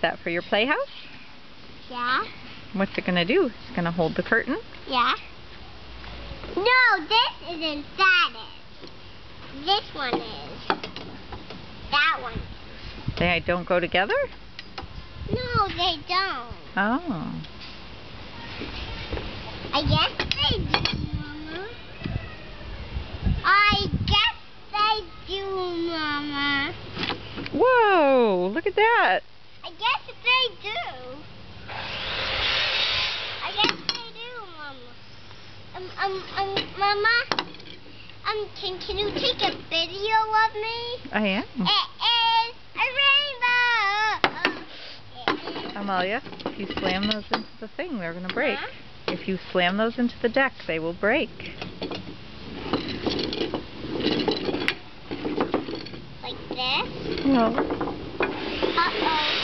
that for your playhouse? Yeah. What's it gonna do? It's gonna hold the curtain? Yeah. No, this isn't. That is. This one is. That one. They don't go together? No, they don't. Oh. I guess they do, Mama. I guess they do, Mama. Whoa, look at that. I guess they do. I guess they do, Mama. Mama, can you take a video of me? I am. It is a rainbow. Amalia, if you slam those into the thing, they're going to break. Huh? If you slam those into the deck, they will break. Like this? No. Uh-oh.